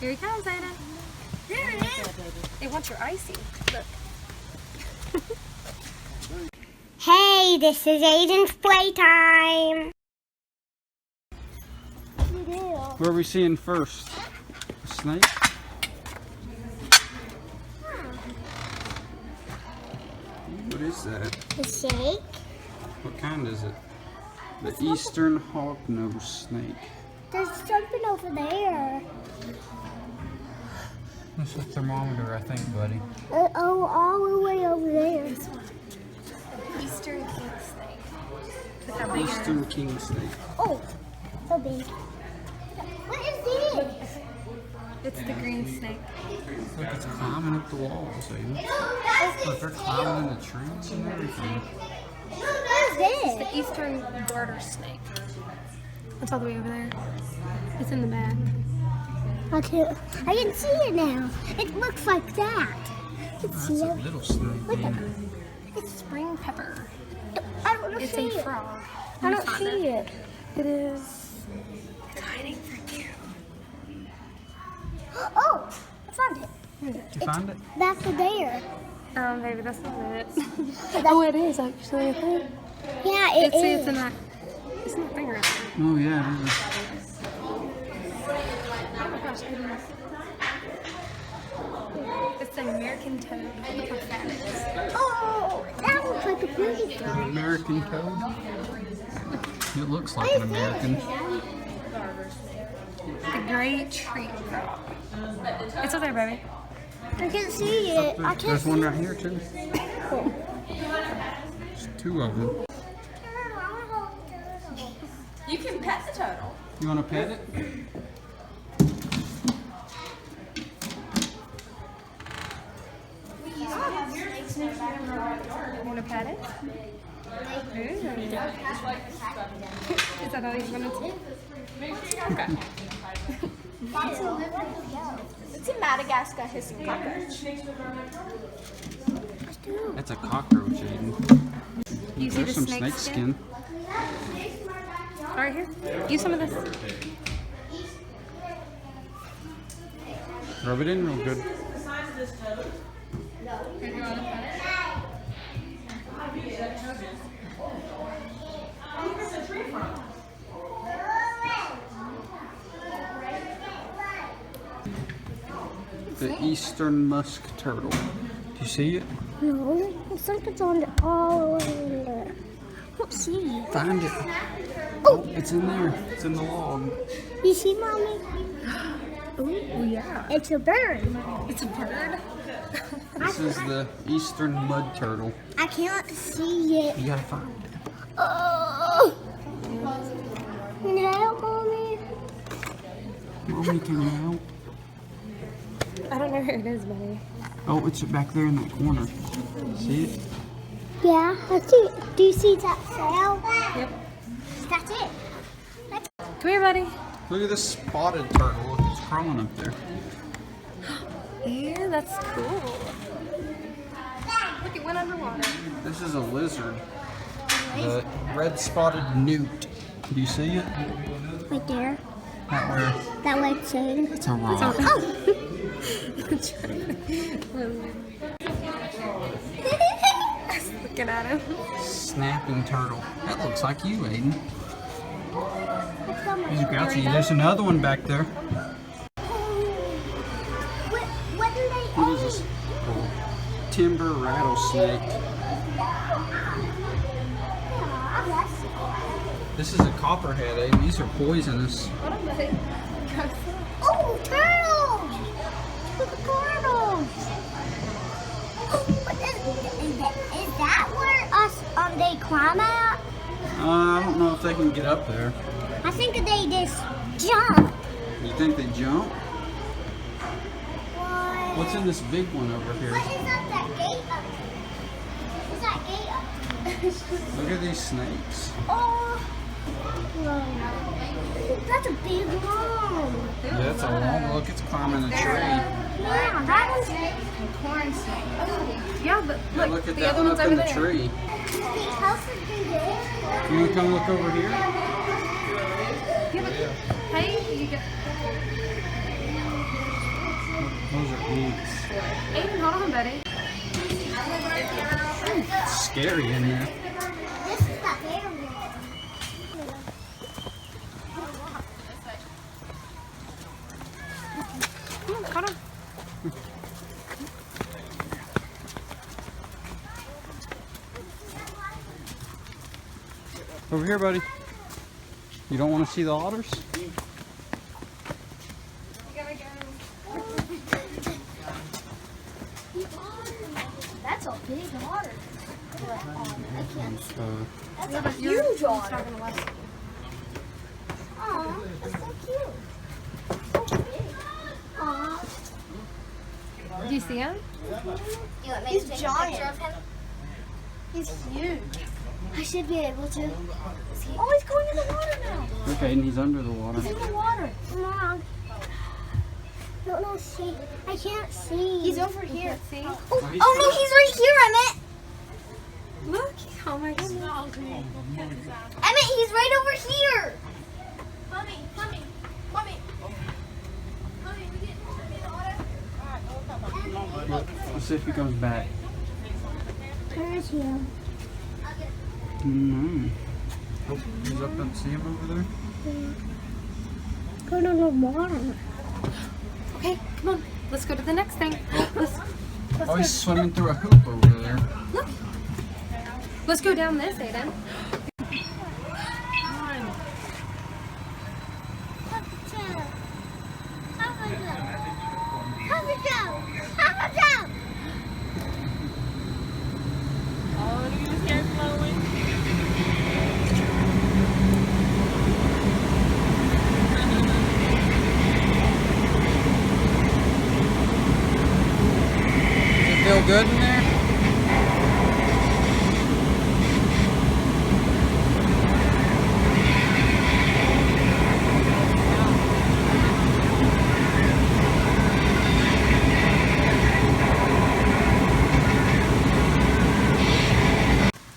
Here he comes, Ayden. There it is. It wants your icy. Look. Hey, this is Aydens Playtime. What are we seeing first? A snake? What is that? The snake? What kind is it? The eastern hognose snake. There's something over there. That's a thermometer, I think, buddy. Oh, all the way over there. Eastern king snake. Look how big it is. Eastern king snake. Oh, so big. What is this? It's the green snake. Look, it's climbing up the walls, Ayden. Look, they're climbing in the trees and everything. What is this? The eastern garter snake. It's all the way over there. It's in the bag. I can see it now. It looks like that. I can That's see a it. little snake. Look at Ayden. It's spring pepper. I don't It's see a it. frog. I don't see it. It is. It's hiding from you. Oh, I found it. Did you find it? Back to there. Baby, that's not it. Oh, it is actually. I think. Yeah, It's in that. It's in that thing right there. Oh, yeah, it is. Oh my gosh, it is. It's the American toad. Look how fat it is. Oh, that looks like a beauty. An American toad? It looks like an American. The great tree frog. It's up there, baby. I can't see it. I can't There's see one it. right here, too. There's two of them. You can pet the turtle. You want to pet it? You want to pet it? Ooh. Is that all you wanted to? Okay. It's a Madagascar hissing cockroach. That's a cockroach, Ayden. You see There's the some snake snake skin. Right here. Use some of this. Rub it in real good. The eastern musk turtle. Do you see it? No, something's on the all over there. I don't see it. Find it. Oh, it's in there. It's in the log. You see, Mommy? Oh yeah. It's a bird. It's a bird. This is the eastern mud turtle. I can't see it. You gotta find it. Oh! Can you help, Mommy? Mommy, can you help? I don't know where it is, buddy. Oh, it's back there in that corner. See it? Yeah, I see it. Do you see that sail? Yep. That's it. Come here, buddy. Look at this spotted turtle. Look, it's crawling up there. Yeah, that's cool. Look, it went underwater. This is a lizard. The red spotted newt. Do you see it? Right there. That where? That way too. It's a rock. Oh! Looking at him. Snapping turtle. That looks like you, Ayden. He's grouchy. There's another one back there. What do they What is this? Oh, timber rattlesnake. This is a copperhead, Ayden. These are poisonous. Oh, turtles! Look at turtles! Is that where us they climb at? I don't know if they can get up there. I think they just jump. You think they jump? What? What's in this big one over here? What is up that gate up there? Is that gate up there? Look at these snakes. Oh, that's a big one. Yeah, that's a long look. It's climbing a tree. Yeah, that was Corn snake. Yeah, but look, Look at the that other one one's up over in the there. tree. because of the You want to come look over here? Yeah, but, hey, you got. Those are ants. Ayden, hold on, buddy. It's scary in there. This is the bear one. Hold on. Over here, buddy. You don't want to see the otters? That's a big otter. I can't see. That's a You're huge not otter. gonna watch it. Aw, that's so cute. So big. Aw. Do you see him? He's giant. He's huge. I should be able to. Oh, he's going in the water now. Okay, and he's under the water. He's in the water. Mom. No, see. I can't see. He's over here. See? Oh, no, he's right here, Emmett. Look. Oh my goodness. Emmett, he's right over here. Mommy. We didn't want to be the otter. Let's see if he comes back. Where's him? Oh, he's up and see him over there? Go to the water. Okay, come on. Let's go to the next thing. Oh, he's swimming through a hoop over there. Look. Let's go down this, Ayden. Feel good in there?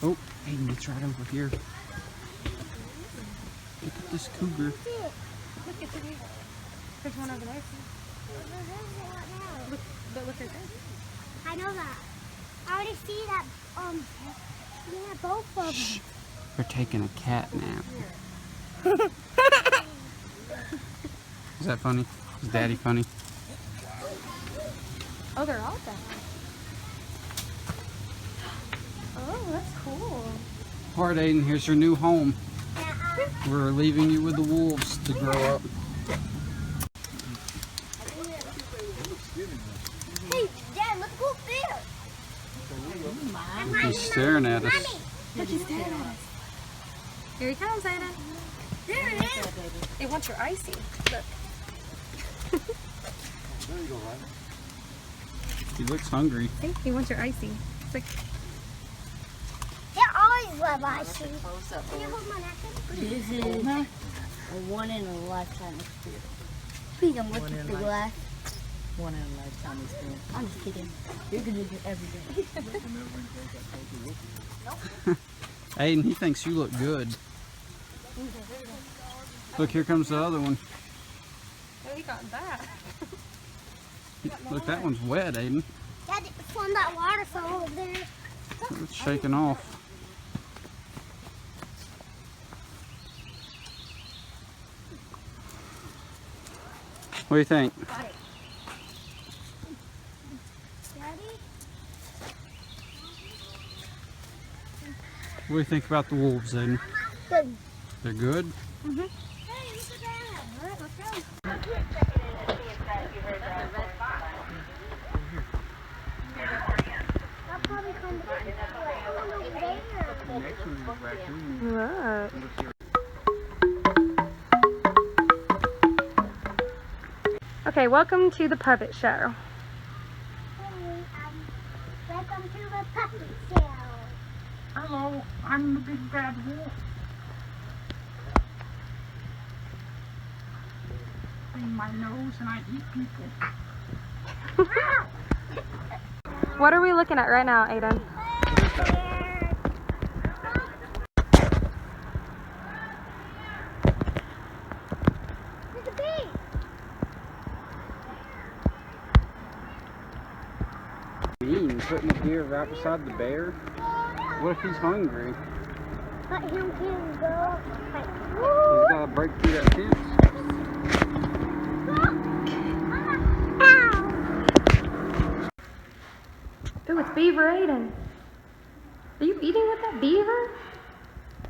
Oh, Ayden, it's right over here. Look at this cougar. Look at the There's one over there. Look, but look right there. I know that. I already see that. Yeah, both of them. They're taking a cat nap. Is that funny? Is Daddy funny? Oh, they're all down. Oh, that's cool. Alright, Ayden, here's your new home. We're leaving you with the wolves to grow up. Hey, Dad, let's go there. He's staring at us. Look, he's staring at us. Here he comes, Ayden. There it is. It wants your icy. Look. He looks hungry. See? He wants your icy. It's like, They always love ice cream. Can you hold my napkin? This is a one in a lifetime experience. Please don't look at the glass. One in a lifetime experience. I'm just kidding. You're gonna do it every day. Ayden, he thinks you look good. Look, here comes the other one. oh, he got that. Look, that one's wet, Ayden. Dad, from that waterfall over there. It's shaking off. What do you think? Daddy? What do you think about the wolves, Ayden? Good. They're good? Hey, look at that. All right, let's go. I'll probably come back. Okay, welcome to the puppet show. Welcome to the puppet show. Hello, I'm the big bad wolf. Clean my nose and I eat people. What are we looking at right now, Ayden? There's a bee. mean, putting the deer right beside the bear? What if he's hungry? Let him can go. He's got to break through that fence. Ooh, it's Beaver Ayden. Are you eating with that beaver?